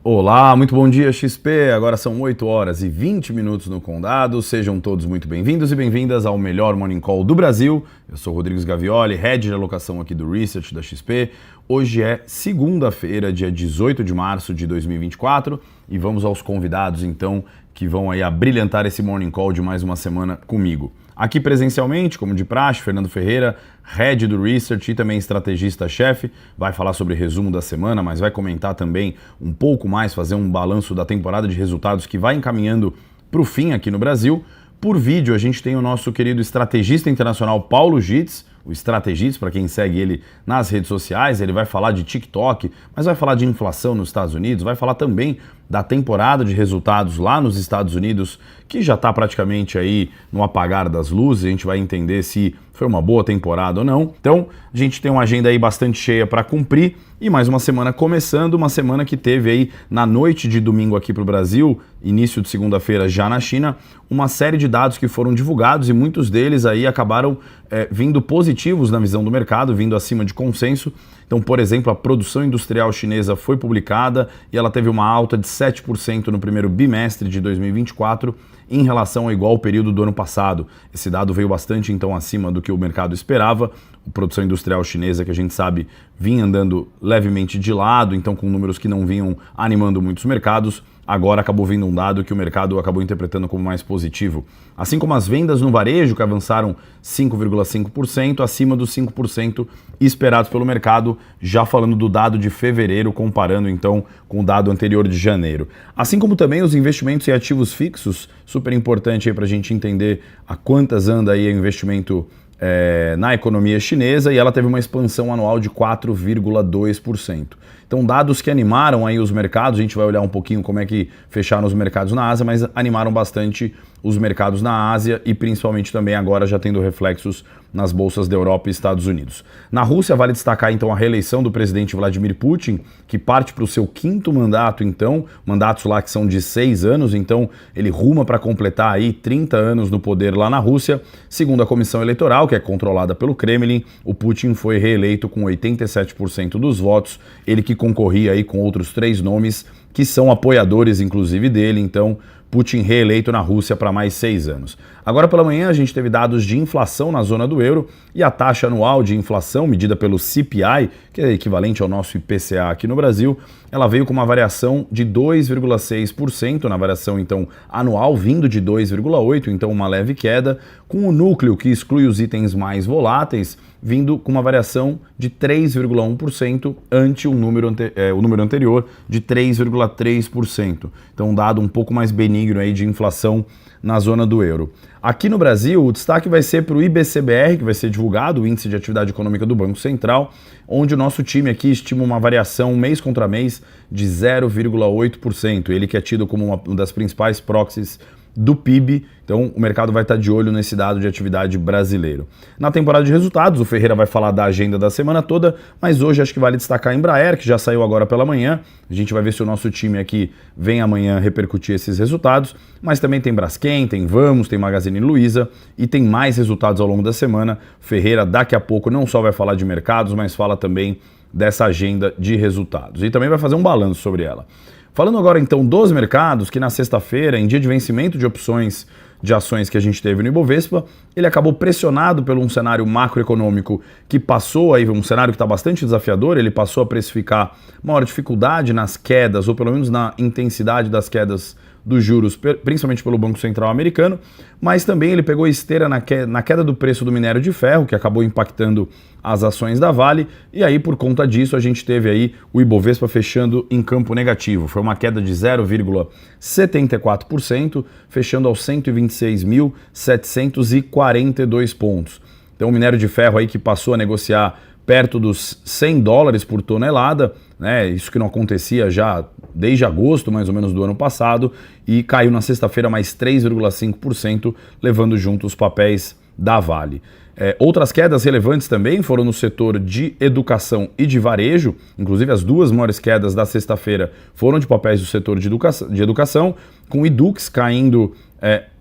Olá, muito bom dia XP, agora são 8 horas e 20 minutos no Condado, sejam todos muito bem-vindos e bem-vindas ao melhor Morning Call do Brasil. Eu sou Rodrigo Gavioli, Head de Alocação aqui do Research da XP. Hoje é segunda-feira, dia 18 de março de 2024 e vamos aos convidados então que vão aí abrilhantar esse Morning Call de mais uma semana comigo. Aqui presencialmente, como de praxe, Fernando Ferreira, Head do Research e também estrategista-chefe, vai falar sobre resumo da semana, mas vai comentar também um pouco mais, fazer um balanço da temporada de resultados que vai encaminhando para o fim aqui no Brasil. Por vídeo, a gente tem o nosso querido estrategista internacional Paulo Gitz, o Estrategista, para quem segue ele nas redes sociais, ele vai falar de TikTok, mas vai falar de inflação nos Estados Unidos, vai falar também da temporada de resultados lá nos Estados Unidos, que já está praticamente aí no apagar das luzes, a gente vai entender se foi uma boa temporada ou não. Então, a gente tem uma agenda aí bastante cheia para cumprir e mais uma semana começando, uma semana que teve aí na noite de domingo aqui para o Brasil, início de segunda-feira já na China, uma série de dados que foram divulgados e muitos deles aí acabaram vindo positivos na visão do mercado, vindo acima de consenso. Então, por exemplo, a produção industrial chinesa foi publicada e ela teve uma alta de 7% no primeiro bimestre de 2024 em relação ao igual período do ano passado. Esse dado veio bastante então acima do que o mercado esperava. A produção industrial chinesa, que a gente sabe, vinha andando levemente de lado, então com números que não vinham animando muitos mercados. Agora acabou vindo um dado que o mercado acabou interpretando como mais positivo. Assim como as vendas no varejo, que avançaram 5,5%, acima dos 5% esperados pelo mercado, já falando do dado de fevereiro, comparando então com o dado anterior de janeiro. Assim como também os investimentos em ativos fixos, super importante aí para a gente entender a quantas anda aí o investimento na economia chinesa, e ela teve uma expansão anual de 4,2%. Então, dados que animaram aí os mercados, a gente vai olhar um pouquinho como é que fecharam os mercados na Ásia, mas animaram bastante os mercados na Ásia e principalmente também agora já tendo reflexos nas bolsas da Europa e Estados Unidos. Na Rússia, vale destacar então a reeleição do presidente Vladimir Putin, que parte para o seu quinto mandato, então, mandatos lá que são de 6 anos, então ele ruma para completar aí 30 anos no poder lá na Rússia. Segundo a comissão eleitoral, que é controlada pelo Kremlin, o Putin foi reeleito com 87% dos votos, ele que concorria aí com outros 3 nomes que são apoiadores inclusive dele, então Putin reeleito na Rússia para mais 6 anos. Agora pela manhã a gente teve dados de inflação na zona do euro e a taxa anual de inflação medida pelo CPI, que é equivalente ao nosso IPCA aqui no Brasil, ela veio com uma variação de 2,6%, na variação então anual vindo de 2,8%, então uma leve queda, com o núcleo que exclui os itens mais voláteis, vindo com uma variação de 3,1% ante o número anterior de 3,3%. Então um dado um pouco mais benigno aí de inflação na zona do euro. Aqui no Brasil, o destaque vai ser para o IBCBR, que vai ser divulgado, o Índice de Atividade Econômica do Banco Central, onde o nosso time aqui estima uma variação mês contra mês de 0,8%. Ele que é tido como uma das principais proxies do PIB, então o mercado vai estar de olho nesse dado de atividade brasileiro. Na temporada de resultados, o Ferreira vai falar da agenda da semana toda, mas hoje acho que vale destacar a Embraer, que já saiu agora pela manhã. A gente vai ver se o nosso time aqui vem amanhã repercutir esses resultados, mas também tem Braskem, tem Vamos, tem Magazine Luiza e tem mais resultados ao longo da semana. Ferreira daqui a pouco não só vai falar de mercados, mas fala também dessa agenda de resultados e também vai fazer um balanço sobre ela. Falando agora então dos mercados, que na sexta-feira, em dia de vencimento de opções de ações que a gente teve no Ibovespa, ele acabou pressionado por um cenário macroeconômico que passou aí, um cenário que está bastante desafiador, ele passou a precificar maior dificuldade nas quedas, ou pelo menos na intensidade das quedas dos juros, principalmente pelo Banco Central americano, mas também ele pegou esteira na queda do preço do minério de ferro, que acabou impactando as ações da Vale, e aí por conta disso a gente teve aí o Ibovespa fechando em campo negativo. Foi uma queda de 0,74%, fechando aos 126.742 pontos. Então o minério de ferro aí que passou a negociar perto dos $100 por tonelada, né? Isso que não acontecia já desde agosto, mais ou menos, do ano passado, e caiu na sexta-feira mais 3,5%, levando junto os papéis da Vale. Outras quedas relevantes também foram no setor de educação e de varejo, inclusive as duas maiores quedas da sexta-feira foram de papéis do setor de educação, com o Edux caindo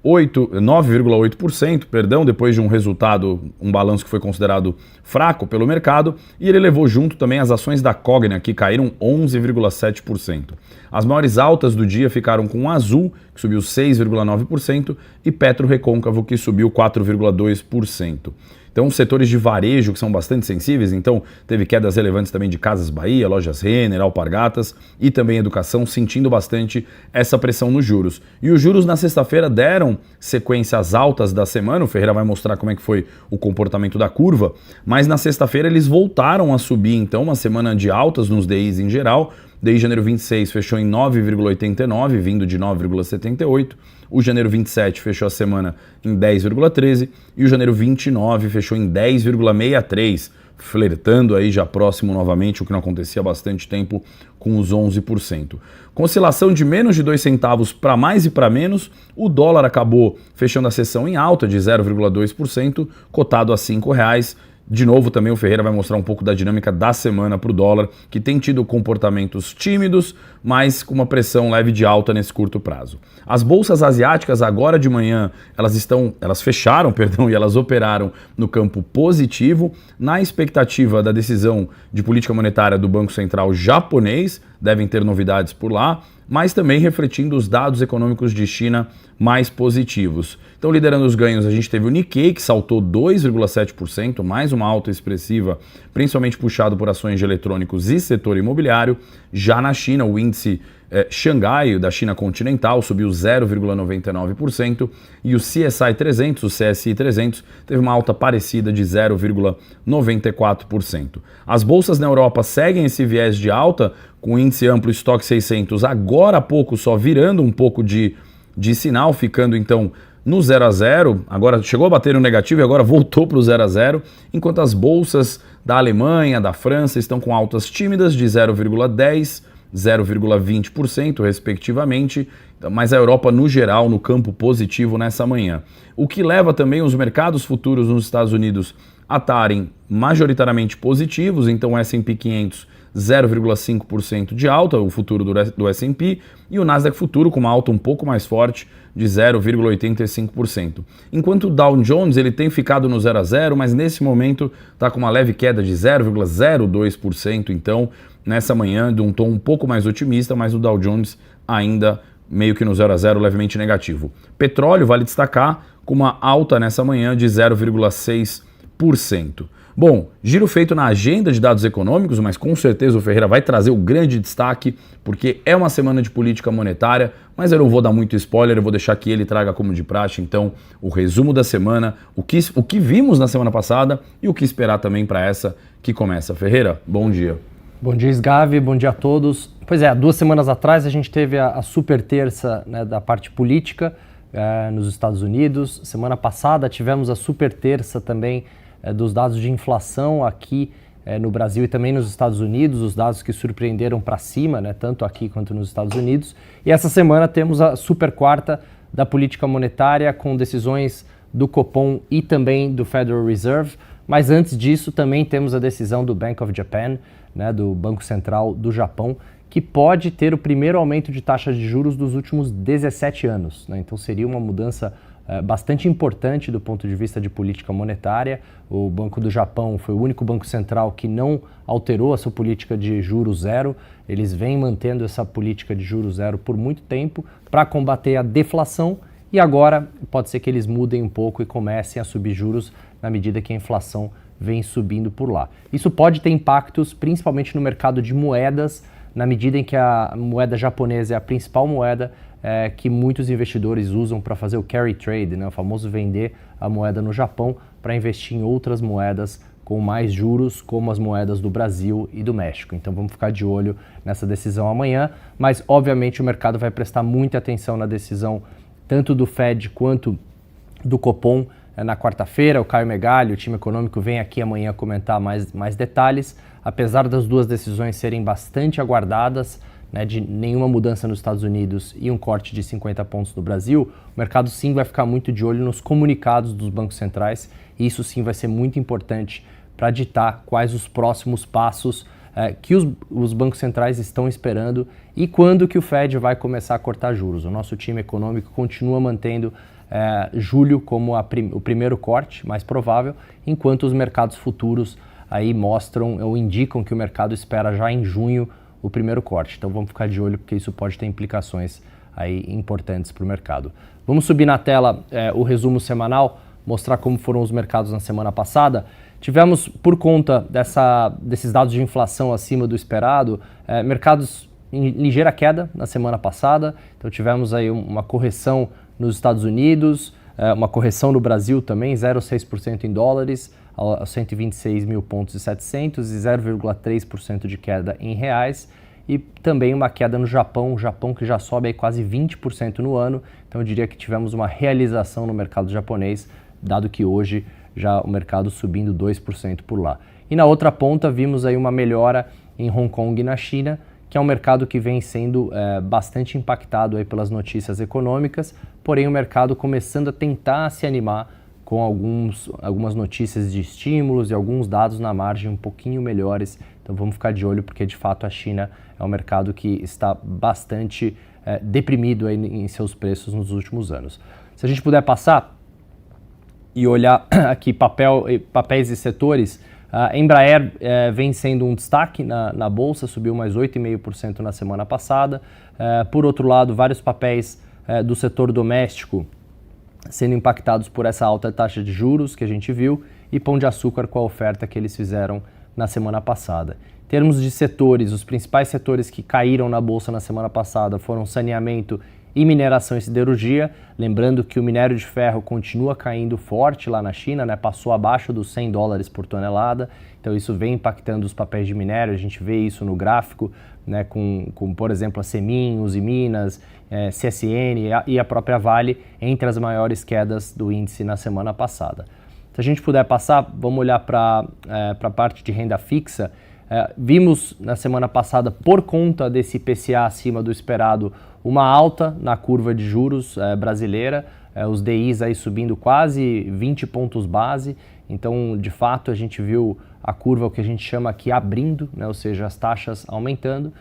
9,8%, depois de um resultado, um balanço que foi considerado fraco pelo mercado, e ele levou junto também as ações da Cogna, que caíram 11,7%. As maiores altas do dia ficaram com Azul, que subiu 6,9%, e Petro Recôncavo, que subiu 4,2%. Então, setores de varejo que são bastante sensíveis, então teve quedas relevantes também de Casas Bahia, Lojas Renner, Alpargatas e também educação, sentindo bastante essa pressão nos juros. E os juros na sexta-feira deram sequências altas da semana, o Ferreira vai mostrar como é que foi o comportamento da curva, mas na sexta-feira eles voltaram a subir, então uma semana de altas nos DIs em geral. DI janeiro 26 fechou em 9,89, vindo de 9,78. O janeiro 27 fechou a semana em 10,13 e o janeiro 29 fechou em 10,63, flertando aí já próximo novamente, o que não acontecia há bastante tempo, com os 11%. Com oscilação de menos de 2 centavos para mais e para menos, o dólar acabou fechando a sessão em alta de 0,2%, cotado a R$ 5,00. De novo, também o Ferreira vai mostrar um pouco da dinâmica da semana para o dólar, que tem tido comportamentos tímidos, mas com uma pressão leve de alta nesse curto prazo. As bolsas asiáticas agora de manhã, elas fecharam, e elas operaram no campo positivo, na expectativa da decisão de política monetária do Banco Central japonês, devem ter novidades por lá, mas também refletindo os dados econômicos de China mais positivos. Então, liderando os ganhos, a gente teve o Nikkei, que saltou 2,7%, mais uma alta expressiva, principalmente puxado por ações de eletrônicos e setor imobiliário. Já na China, o índice Xangai, da China continental, subiu 0,99%, e o CSI 300, o CSI 300, teve uma alta parecida de 0,94%. As bolsas na Europa seguem esse viés de alta, com o índice amplo Stock 600 agora há pouco só virando um pouco de sinal, ficando então no 0 a 0, agora chegou a bater no negativo e agora voltou para o 0 a 0, enquanto as bolsas da Alemanha, da França estão com altas tímidas de 0,10%, 0,20% respectivamente, mas a Europa no geral no campo positivo nessa manhã. O que leva também os mercados futuros nos Estados Unidos a estarem majoritariamente positivos, então o S&P 500 0,5% de alta, o futuro do S&P, e o Nasdaq futuro com uma alta um pouco mais forte de 0,85%. Enquanto o Dow Jones ele tem ficado no 0 a 0, mas nesse momento está com uma leve queda de 0,02%, então nessa manhã de um tom um pouco mais otimista, mas o Dow Jones ainda meio que no 0 a 0, levemente negativo. Petróleo, vale destacar, com uma alta nessa manhã de 0,6%. Bom, giro feito na agenda de dados econômicos, mas com certeza o Ferreira vai trazer o grande destaque, porque é uma semana de política monetária, mas eu não vou dar muito spoiler, eu vou deixar que ele traga como de praxe, então, o resumo da semana, o que vimos na semana passada e o que esperar também para essa que começa. Ferreira, bom dia. Bom dia, Sgavi, bom dia a todos. Pois é, 2 semanas atrás a gente teve a super terça, né, da parte política nos Estados Unidos. Semana passada tivemos a super terça também dos dados de inflação aqui no Brasil e também nos Estados Unidos, os dados que surpreenderam para cima, né, tanto aqui quanto nos Estados Unidos. E essa semana temos a super quarta da política monetária com decisões do Copom e também do Federal Reserve. Mas antes disso também temos a decisão do Bank of Japan, né, do Banco Central do Japão, que pode ter o primeiro aumento de taxa de juros dos últimos 17 anos. Né? Então seria uma mudança bastante importante do ponto de vista de política monetária. O Banco do Japão foi o único banco central que não alterou a sua política de juros zero. Eles vêm mantendo essa política de juros zero por muito tempo para combater a deflação e agora pode ser que eles mudem um pouco e comecem a subir juros na medida que a inflação vem subindo por lá. Isso pode ter impactos principalmente no mercado de moedas, na medida em que a moeda japonesa é a principal moeda que muitos investidores usam para fazer o carry trade, né? O famoso vender a moeda no Japão para investir em outras moedas com mais juros, como as moedas do Brasil e do México. Então vamos ficar de olho nessa decisão amanhã, mas obviamente o mercado vai prestar muita atenção na decisão tanto do Fed quanto do Copom na quarta-feira. O Caio Megali, o time econômico, vem aqui amanhã comentar mais detalhes. Apesar das duas decisões serem bastante aguardadas, né, de nenhuma mudança nos Estados Unidos e um corte de 50 pontos no Brasil, o mercado sim vai ficar muito de olho nos comunicados dos bancos centrais e isso sim vai ser muito importante para ditar quais os próximos passos que os bancos centrais estão esperando e quando que o Fed vai começar a cortar juros. O nosso time econômico continua mantendo julho como o primeiro corte, mais provável, enquanto os mercados futuros aí mostram ou indicam que o mercado espera já em junho o primeiro corte. Então vamos ficar de olho porque isso pode ter implicações aí importantes para o mercado. Vamos subir na tela o resumo semanal, mostrar como foram os mercados na semana passada. Tivemos, por conta desses dados de inflação acima do esperado, mercados em ligeira queda na semana passada. Então tivemos aí uma correção nos Estados Unidos, uma correção no Brasil também, 0,6% em dólares, a 126 mil pontos e 700 e 0,3% de queda em reais. E também uma queda no Japão, o Japão que já sobe aí quase 20% no ano. Então eu diria que tivemos uma realização no mercado japonês, dado que hoje já o mercado subindo 2% por lá. E na outra ponta vimos aí uma melhora em Hong Kong e na China, que é um mercado que vem sendo bastante impactado aí pelas notícias econômicas, porém o mercado começando a tentar se animar com algumas notícias de estímulos e alguns dados na margem um pouquinho melhores. Então vamos ficar de olho porque de fato a China é um mercado que está bastante deprimido aí em seus preços nos últimos anos. Se a gente puder passar e olhar aqui papéis e setores, a Embraer vem sendo um destaque na Bolsa, subiu mais 8,5% na semana passada. Por outro lado, vários papéis do setor doméstico sendo impactados por essa alta taxa de juros que a gente viu e Pão de Açúcar com a oferta que eles fizeram na semana passada. Em termos de setores, os principais setores que caíram na Bolsa na semana passada foram saneamento e mineração e siderurgia, lembrando que o minério de ferro continua caindo forte lá na China, né? Passou abaixo dos $100 por tonelada, então isso vem impactando os papéis de minério, a gente vê isso no gráfico, né? com por exemplo, a Semin, Usiminas, CSN e a própria Vale entre as maiores quedas do índice na semana passada. Se a gente puder passar, vamos olhar para a parte de renda fixa. Vimos na semana passada, por conta desse IPCA acima do esperado, uma alta na curva de juros brasileira, os DIs aí subindo quase 20 pontos base, então de fato a gente viu a curva, o que a gente chama aqui abrindo, né, ou seja, as taxas aumentando,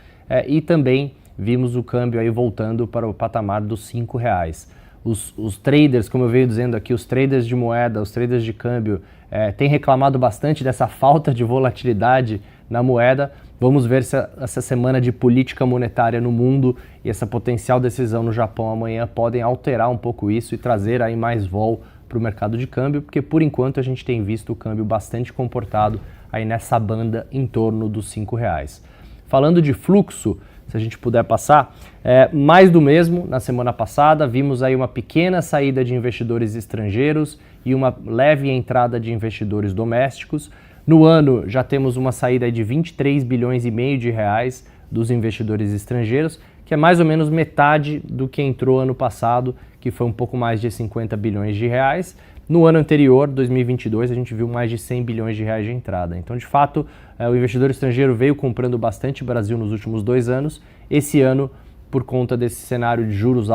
e também vimos o câmbio aí voltando para o patamar dos R$5. Os traders, como eu venho dizendo aqui, os traders de moeda, os traders de câmbio, têm reclamado bastante dessa falta de volatilidade na moeda. Vamos ver se essa semana de política monetária no mundo e essa potencial decisão no Japão amanhã podem alterar um pouco isso e trazer aí mais vol para o mercado de câmbio, porque por enquanto a gente tem visto o câmbio bastante comportado aí nessa banda em torno dos R$5. Falando de fluxo, se a gente puder passar, mais do mesmo na semana passada, vimos aí uma pequena saída de investidores estrangeiros e uma leve entrada de investidores domésticos. No ano já temos uma saída de 23 bilhões e meio de reais dos investidores estrangeiros, que é mais ou menos metade do que entrou ano passado, que foi um pouco mais de 50 bilhões de reais. No ano anterior, 2022, a gente viu mais de 100 bilhões de reais de entrada. Então, de fato, o investidor estrangeiro veio comprando bastante Brasil nos últimos 2 anos. Esse ano, por conta desse cenário de juros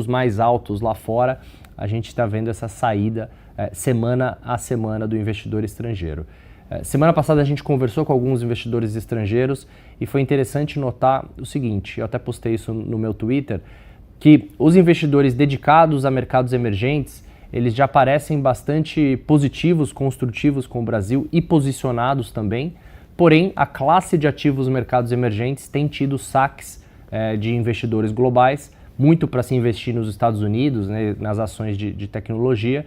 mais altos lá fora, a gente está vendo essa saída semana a semana do investidor estrangeiro. Semana passada a gente conversou com alguns investidores estrangeiros e foi interessante notar o seguinte, eu até postei isso no meu Twitter, que os investidores dedicados a mercados emergentes, eles já parecem bastante positivos, construtivos com o Brasil e posicionados também, porém a classe de ativos mercados emergentes tem tido saques de investidores globais, muito para se investir nos Estados Unidos, né, nas ações de tecnologia,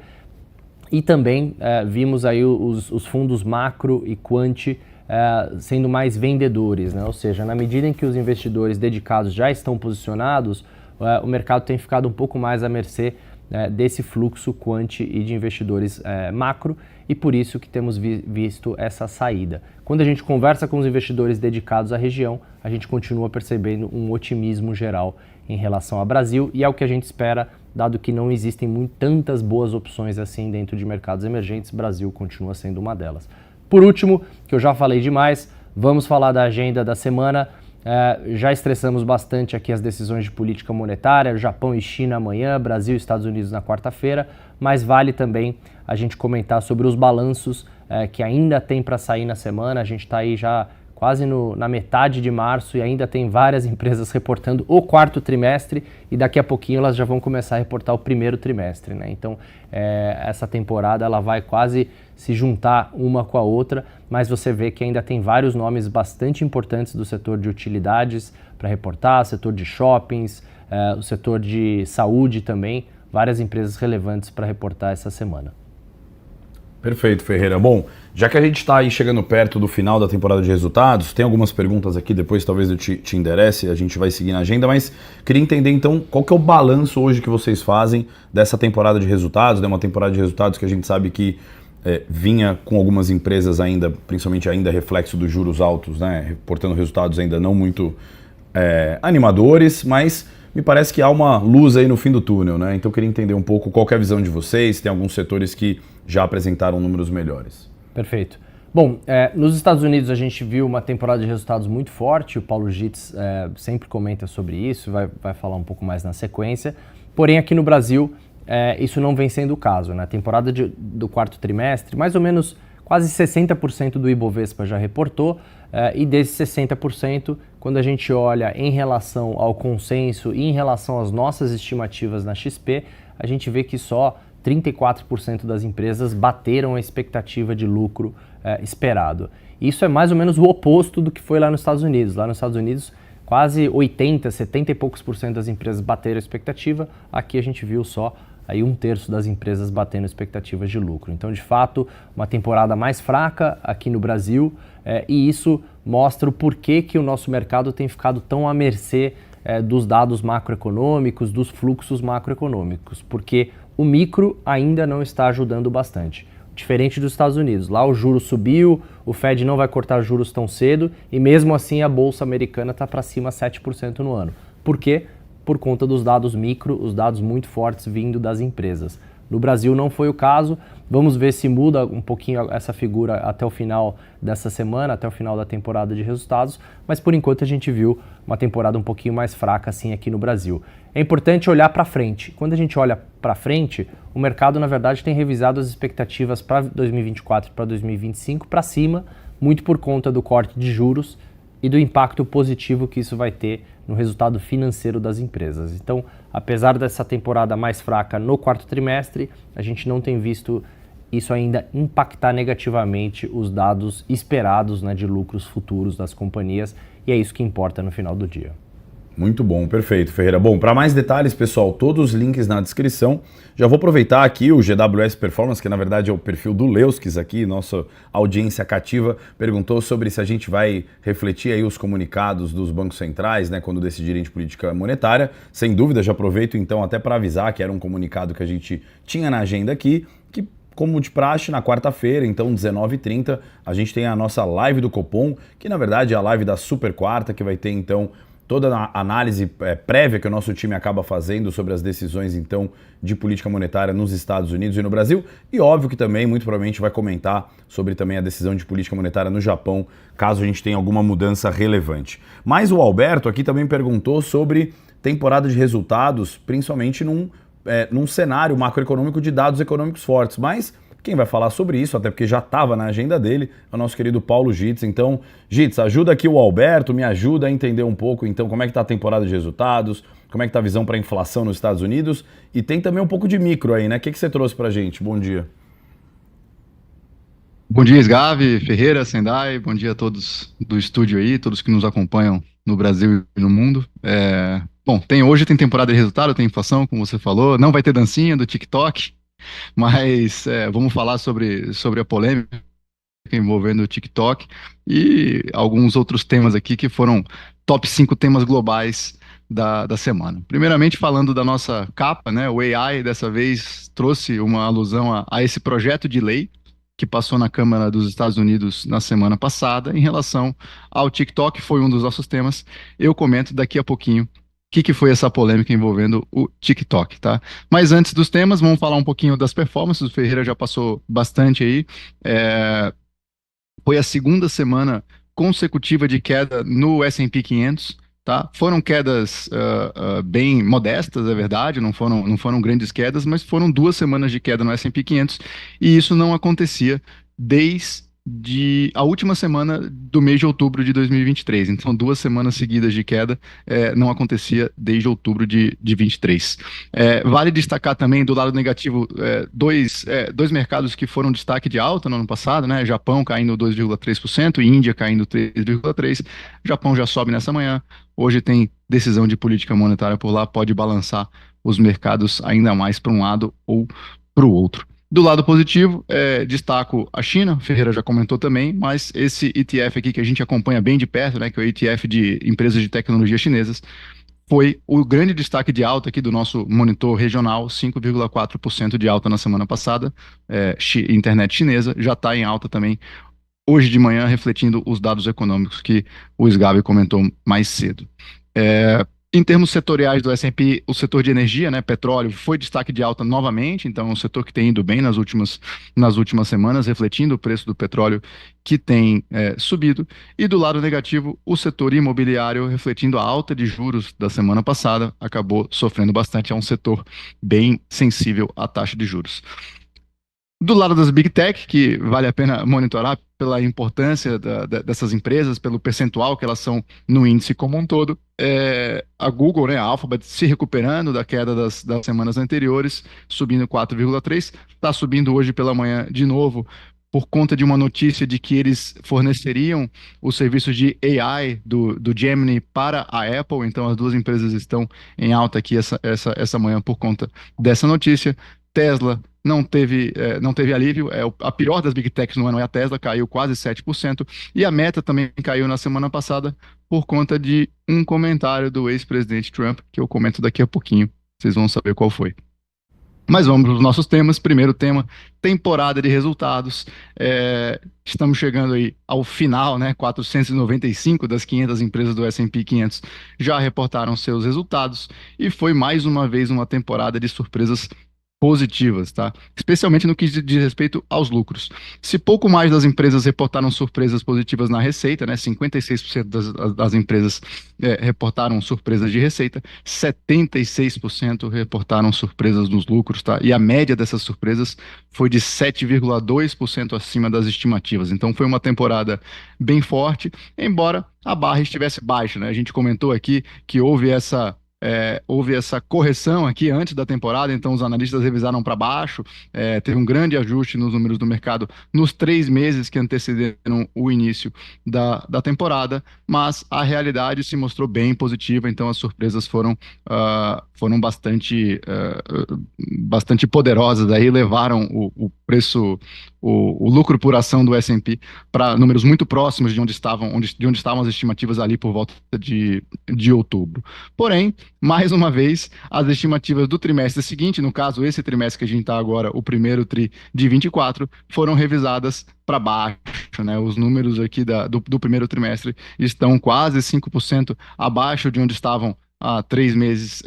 e também vimos aí os fundos macro e quant sendo mais vendedores, né? Ou seja, na medida em que os investidores dedicados já estão posicionados, o mercado tem ficado um pouco mais à mercê desse fluxo quant e de investidores macro, e por isso que temos visto essa saída. Quando a gente conversa com os investidores dedicados à região, a gente continua percebendo um otimismo geral em relação ao Brasil, e é o que a gente espera, dado que não existem tantas boas opções assim dentro de mercados emergentes, Brasil continua sendo uma delas. Por último, que eu já falei demais, vamos falar da agenda da semana. Já estressamos bastante aqui as decisões de política monetária, Japão e China amanhã, Brasil e Estados Unidos na quarta-feira, mas vale também a gente comentar sobre os balanços que ainda tem para sair na semana. A gente está aí já quase na metade de março e ainda tem várias empresas reportando o quarto trimestre e daqui a pouquinho elas já vão começar a reportar o primeiro trimestre, né? Então essa temporada ela vai quase se juntar uma com a outra, mas você vê que ainda tem vários nomes bastante importantes do setor de utilidades para reportar, setor de shoppings, o setor de saúde também, várias empresas relevantes para reportar essa semana. Perfeito, Ferreira. Bom, já que a gente está aí chegando perto do final da temporada de resultados, tem algumas perguntas aqui, depois talvez eu te enderece, a gente vai seguir na agenda, mas queria entender então qual que é o balanço hoje que vocês fazem dessa temporada de resultados, né? Uma temporada de resultados que a gente sabe que vinha com algumas empresas ainda, principalmente ainda reflexo dos juros altos, né? Reportando resultados ainda não muito animadores, mas me parece que há uma luz aí no fim do túnel, né? Então eu queria entender um pouco qual que é a visão de vocês, tem alguns setores que já apresentaram números melhores. Perfeito. Bom, nos Estados Unidos a gente viu uma temporada de resultados muito forte, o Paulo Gitz sempre comenta sobre isso, vai falar um pouco mais na sequência, porém aqui no Brasil isso não vem sendo o caso, né? A temporada do quarto trimestre, mais ou menos quase 60% do Ibovespa já reportou, e desses 60%, quando a gente olha em relação ao consenso e em relação às nossas estimativas na XP, a gente vê que só 34% das empresas bateram a expectativa de lucro esperado. Isso é mais ou menos o oposto do que foi lá nos Estados Unidos. Lá nos Estados Unidos, quase 80, 70 e poucos por cento das empresas bateram a expectativa. Aqui a gente viu só aí 1/3 das empresas batendo expectativas de lucro. Então, de fato, uma temporada mais fraca aqui no Brasil, e isso mostra o porquê que o nosso mercado tem ficado tão à mercê dos dados macroeconômicos, dos fluxos macroeconômicos, porque o micro ainda não está ajudando bastante. Diferente dos Estados Unidos, lá o juro subiu, o Fed não vai cortar juros tão cedo e mesmo assim a Bolsa Americana está para cima 7% no ano. Por quê? Por conta dos dados micro, os dados muito fortes vindo das empresas. No Brasil não foi o caso, vamos ver se muda um pouquinho essa figura até o final dessa semana, até o final da temporada de resultados, mas por enquanto a gente viu uma temporada um pouquinho mais fraca assim aqui no Brasil. É importante olhar para frente. Quando a gente olha para frente, o mercado na verdade tem revisado as expectativas para 2024 e para 2025 para cima, muito por conta do corte de juros e do impacto positivo que isso vai ter no resultado financeiro das empresas. Então, apesar dessa temporada mais fraca no quarto trimestre, a gente não tem visto isso ainda impactar negativamente os dados esperados, né, de lucros futuros das companhias, e é isso que importa no final do dia. Muito bom, perfeito, Ferreira. Bom, para mais detalhes, pessoal, todos os links na descrição. Já vou aproveitar aqui o GWS Performance, que na verdade é o perfil do Leuskis aqui, nossa audiência cativa, perguntou sobre se a gente vai refletir aí os comunicados dos bancos centrais, né, quando decidirem de política monetária. Sem dúvida, já aproveito então até para avisar que era um comunicado que a gente tinha na agenda aqui, que como de praxe, na quarta-feira, então 19h30, a gente tem a nossa live do Copom, que na verdade é a live da super quarta, que vai ter então toda a análise prévia que o nosso time acaba fazendo sobre as decisões, então, de política monetária nos Estados Unidos e no Brasil. E óbvio que também, muito provavelmente, vai comentar sobre também a decisão de política monetária no Japão, caso a gente tenha alguma mudança relevante. Mas o Alberto aqui também perguntou sobre temporada de resultados, principalmente num cenário macroeconômico de dados econômicos fortes. Mas quem vai falar sobre isso, até porque já estava na agenda dele, é o nosso querido Paulo Gitz. Então, Gitz, ajuda aqui o Alberto, me ajuda a entender um pouco, então, como é que está a temporada de resultados, como é que está a visão para a inflação nos Estados Unidos, e tem também um pouco de micro aí, né? O que você trouxe para a gente? Bom dia. Bom dia, Sgavi, Ferreira, Sendai, bom dia a todos do estúdio aí, todos que nos acompanham no Brasil e no mundo. Bom, hoje tem temporada de resultado, tem inflação, como você falou, não vai ter dancinha do TikTok, mas vamos falar sobre a polêmica envolvendo o TikTok e alguns outros temas aqui que foram top 5 temas globais da semana. Primeiramente, falando da nossa capa, né, o AI dessa vez trouxe uma alusão a esse projeto de lei que passou na Câmara dos Estados Unidos na semana passada em relação ao TikTok, foi um dos nossos temas. Eu comento daqui a pouquinho o que foi essa polêmica envolvendo o TikTok, tá? Mas antes dos temas, vamos falar um pouquinho das performances. O Ferreira já passou bastante aí. Foi a segunda semana consecutiva de queda no S&P 500. Tá? Foram quedas bem modestas, é verdade, não foram grandes quedas, mas foram 2 semanas de queda no S&P 500 e isso não acontecia desde a última semana do mês de outubro de 2023. Então, 2 semanas seguidas de queda não acontecia desde outubro de 23. Vale destacar também do lado negativo dois mercados que foram destaque de alta no ano passado, né? Japão caindo 2,3% e Índia caindo 3,3%. Japão já sobe nessa manhã. Hoje tem decisão de política monetária por lá, pode balançar os mercados ainda mais para um lado ou para o outro. Do lado positivo, destaco a China, Ferreira já comentou também, mas esse ETF aqui que a gente acompanha bem de perto, né, que é o ETF de empresas de tecnologia chinesas, foi o grande destaque de alta aqui do nosso monitor regional, 5,4% de alta na semana passada. Internet chinesa já está em alta também hoje de manhã, refletindo os dados econômicos que o Sgabi comentou mais cedo. Em termos setoriais do S&P, o setor de energia, né, petróleo, foi destaque de alta novamente, então é um setor que tem ido bem nas últimas semanas, refletindo o preço do petróleo que tem subido. E do lado negativo, o setor imobiliário, refletindo a alta de juros da semana passada, acabou sofrendo bastante, é um setor bem sensível à taxa de juros. Do lado das Big Tech, que vale a pena monitorar pela importância dessas empresas, pelo percentual que elas são no índice como um todo, a Google, né, a Alphabet, se recuperando da queda das semanas anteriores, subindo 4,3%, está subindo hoje pela manhã de novo, por conta de uma notícia de que eles forneceriam os serviços de AI do Gemini para a Apple, então as duas empresas estão em alta aqui essa manhã por conta dessa notícia. Tesla não teve alívio, a pior das Big Techs no ano é a Tesla, caiu quase 7%, e a Meta também caiu na semana passada por conta de um comentário do ex-presidente Trump, que eu comento daqui a pouquinho, vocês vão saber qual foi. Mas vamos para os nossos temas. Primeiro tema, temporada de resultados. Estamos chegando aí ao final, né? 495 das 500 empresas do S&P 500 já reportaram seus resultados e foi mais uma vez uma temporada de surpresas positivas, tá? Especialmente no que diz respeito aos lucros. Se pouco mais das empresas reportaram surpresas positivas na receita, né? 56% das empresas reportaram surpresas de receita, 76% reportaram surpresas nos lucros, tá? E a média dessas surpresas foi de 7,2% acima das estimativas. Então foi uma temporada bem forte, embora a barra estivesse baixa, né? A gente comentou aqui que houve essa correção aqui antes da temporada, então os analistas revisaram para baixo, teve um grande ajuste nos números do mercado nos 3 meses que antecederam o início da temporada, mas a realidade se mostrou bem positiva, então as surpresas foram bastante poderosas, aí levaram o preço, o lucro por ação do S&P para números muito próximos de onde estavam as estimativas ali por volta de outubro. Porém, mais uma vez, as estimativas do trimestre seguinte, no caso, esse trimestre que a gente está agora, o primeiro tri de 24, foram revisadas para baixo, né? Os números aqui do primeiro trimestre estão quase 5% abaixo de onde estavam há 3 meses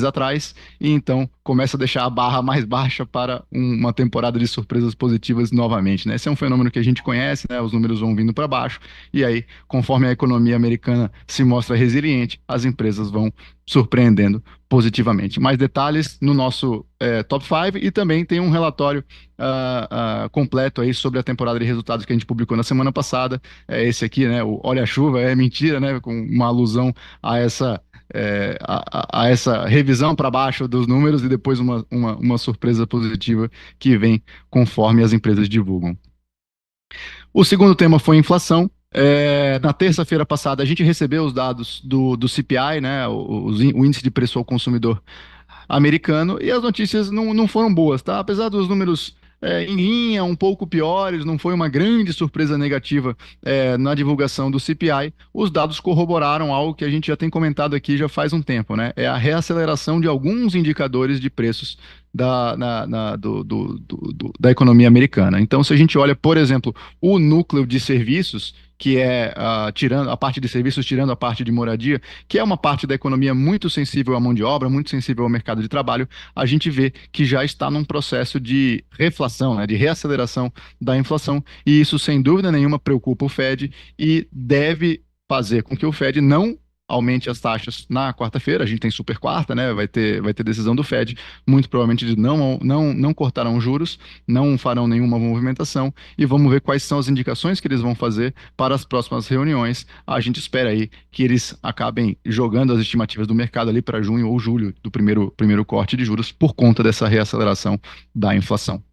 atrás, e então começa a deixar a barra mais baixa para uma temporada de surpresas positivas novamente, né? Esse é um fenômeno que a gente conhece, né? Os números vão vindo para baixo, e aí, conforme a economia americana se mostra resiliente, as empresas vão surpreendendo positivamente. Mais detalhes no nosso Top 5, e também tem um relatório completo aí sobre a temporada de resultados que a gente publicou na semana passada. Esse aqui, né? O Olha a Chuva, é mentira, né? Com uma alusão a essa revisão para baixo dos números e depois uma surpresa positiva que vem conforme as empresas divulgam. O segundo tema foi inflação. Na terça-feira passada, a gente recebeu os dados do CPI, né, o índice de preço ao consumidor americano, e as notícias não foram boas, tá? Apesar dos números em linha, um pouco piores, não foi uma grande surpresa negativa na divulgação do CPI, os dados corroboraram algo que a gente já tem comentado aqui já faz um tempo, né? É a reaceleração de alguns indicadores de preços da economia americana. Então, se a gente olha, por exemplo, o núcleo de serviços, que é tirando a parte de serviços, tirando a parte de moradia, que é uma parte da economia muito sensível à mão de obra, muito sensível ao mercado de trabalho, a gente vê que já está num processo de reflação, né, de reaceleração da inflação, e isso, sem dúvida nenhuma, preocupa o Fed e deve fazer com que o Fed não aumente as taxas na quarta-feira. A gente tem super quarta, né? Vai ter decisão do Fed. Muito provavelmente eles não cortarão juros, não farão nenhuma movimentação e vamos ver quais são as indicações que eles vão fazer para as próximas reuniões. A gente espera aí que eles acabem jogando as estimativas do mercado ali para junho ou julho do primeiro corte de juros por conta dessa reaceleração da inflação.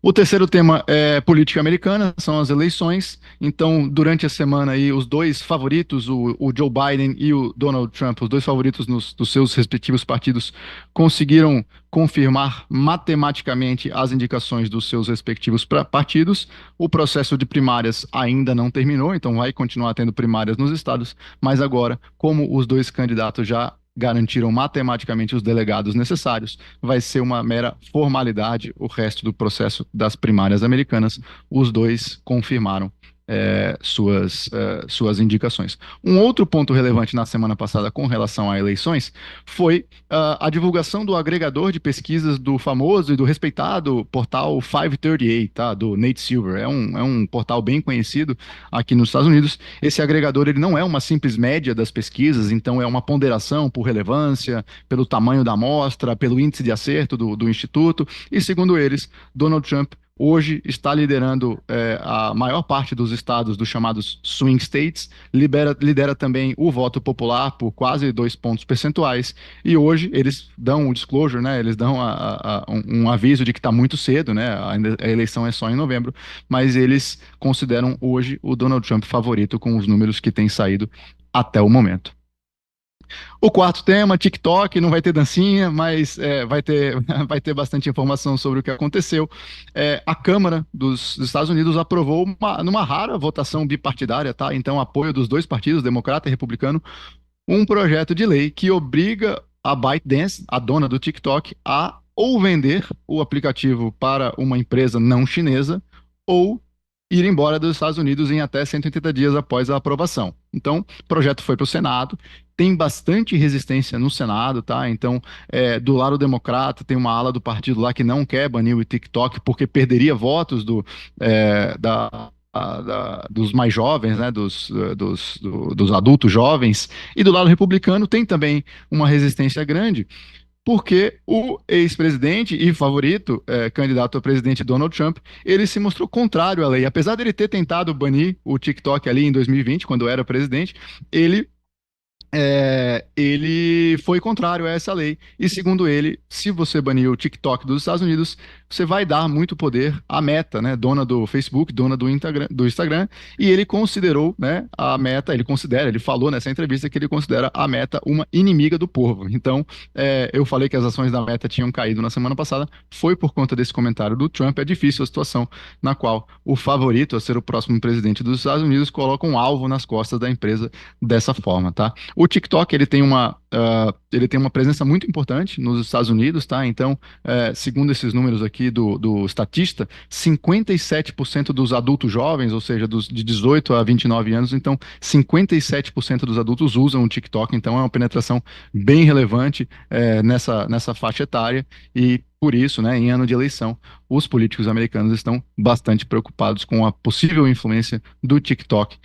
O terceiro tema é política americana, são as eleições. Então, durante a semana aí, os dois favoritos, o Joe Biden e o Donald Trump, os dois favoritos dos seus respectivos partidos, conseguiram confirmar matematicamente as indicações dos seus respectivos partidos. O processo de primárias ainda não terminou, então vai continuar tendo primárias nos estados, mas agora, como os dois candidatos já garantiram matematicamente os delegados necessários, vai ser uma mera formalidade o resto do processo das primárias americanas. Os dois confirmaram suas indicações. Um outro ponto relevante na semana passada com relação a eleições foi a divulgação do agregador de pesquisas do famoso e do respeitado portal 538, tá? Do Nate Silver. É um portal bem conhecido aqui nos Estados Unidos. Esse agregador ele não é uma simples média das pesquisas, então é uma ponderação por relevância, pelo tamanho da amostra, pelo índice de acerto do instituto, e segundo eles, Donald Trump hoje está liderando a maior parte dos estados dos chamados swing states, lidera também o voto popular por quase 2 pontos percentuais, e hoje eles dão um disclosure, né? Eles dão um aviso de que está muito cedo, né? A eleição é só em novembro, mas eles consideram hoje o Donald Trump favorito com os números que têm saído até o momento. O quarto tema, TikTok, não vai ter dancinha, mas vai ter bastante informação sobre o que aconteceu. A Câmara dos Estados Unidos aprovou, numa rara votação bipartidária, tá? Então, apoio dos dois partidos, democrata e republicano, um projeto de lei que obriga a ByteDance, a dona do TikTok, a ou vender o aplicativo para uma empresa não chinesa ou ir embora dos Estados Unidos em até 180 dias após a aprovação. Então, o projeto foi para o Senado, tem bastante resistência no Senado, tá? Então, do lado democrata, tem uma ala do partido lá que não quer banir o TikTok porque perderia votos dos mais jovens, né, dos adultos jovens, e do lado republicano tem também uma resistência grande, porque o ex-presidente e favorito candidato a presidente Donald Trump, ele se mostrou contrário à lei. Apesar dele ter tentado banir o TikTok ali em 2020, quando era presidente, ele foi contrário a essa lei. E segundo ele, se você banir o TikTok dos Estados Unidos, você vai dar muito poder à Meta, né, dona do Facebook, dona do Instagram, e ele considerou, né, a Meta, ele falou nessa entrevista que ele considera a Meta uma inimiga do povo. Então, eu falei que as ações da Meta tinham caído na semana passada, foi por conta desse comentário do Trump. É difícil a situação na qual o favorito a ser o próximo presidente dos Estados Unidos coloca um alvo nas costas da empresa dessa forma, tá? O TikTok, ele tem uma presença muito importante nos Estados Unidos, tá? Então, segundo esses números aqui do Statista, 57% dos adultos jovens, ou seja, de 18 a 29 anos, então 57% dos adultos usam o TikTok, então é uma penetração bem relevante nessa faixa etária, e por isso, né, em ano de eleição, os políticos americanos estão bastante preocupados com a possível influência do TikTok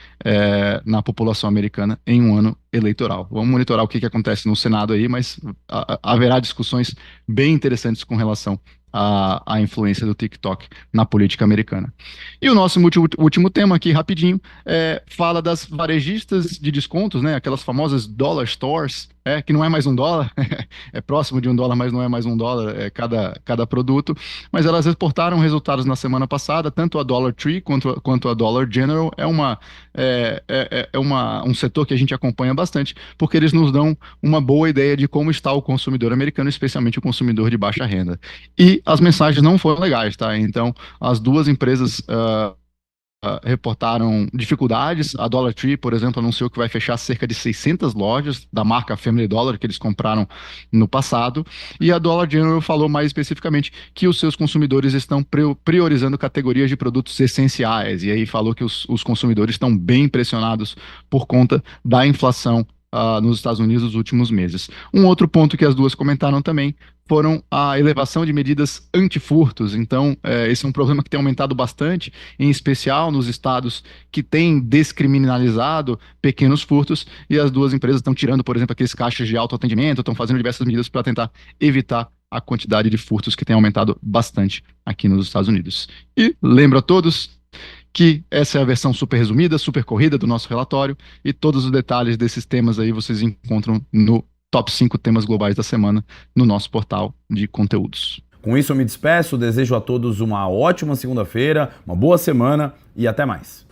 na população americana em um ano eleitoral. Vamos monitorar o que acontece no Senado aí, mas haverá discussões bem interessantes com relação à influência do TikTok na política americana. E o nosso último tema aqui, rapidinho, fala das varejistas de descontos, né, aquelas famosas dollar stores, que não é mais $1, é próximo de $1, mas não é mais $1 cada produto, mas elas reportaram resultados na semana passada, tanto a Dollar Tree quanto a Dollar General. Um setor que a gente acompanha bastante, porque eles nos dão uma boa ideia de como está o consumidor americano, especialmente o consumidor de baixa renda. E as mensagens não foram legais, tá? Então, as duas empresas reportaram dificuldades. A Dollar Tree, por exemplo, anunciou que vai fechar cerca de 600 lojas da marca Family Dollar que eles compraram no passado. E a Dollar General falou mais especificamente que os seus consumidores estão priorizando categorias de produtos essenciais. E aí falou que os consumidores estão bem pressionados por conta da inflação nos Estados Unidos nos últimos meses. Um outro ponto que as duas comentaram também foram a elevação de medidas antifurtos. Então, esse é um problema que tem aumentado bastante, em especial nos estados que têm descriminalizado pequenos furtos, e as duas empresas estão tirando, por exemplo, aqueles caixas de autoatendimento, estão fazendo diversas medidas para tentar evitar a quantidade de furtos que tem aumentado bastante aqui nos Estados Unidos. E lembro a todos que essa é a versão super resumida, super corrida do nosso relatório, e todos os detalhes desses temas aí vocês encontram no Top 5 Temas Globais da Semana no nosso portal de conteúdos. Com isso eu me despeço, desejo a todos uma ótima segunda-feira, uma boa semana e até mais.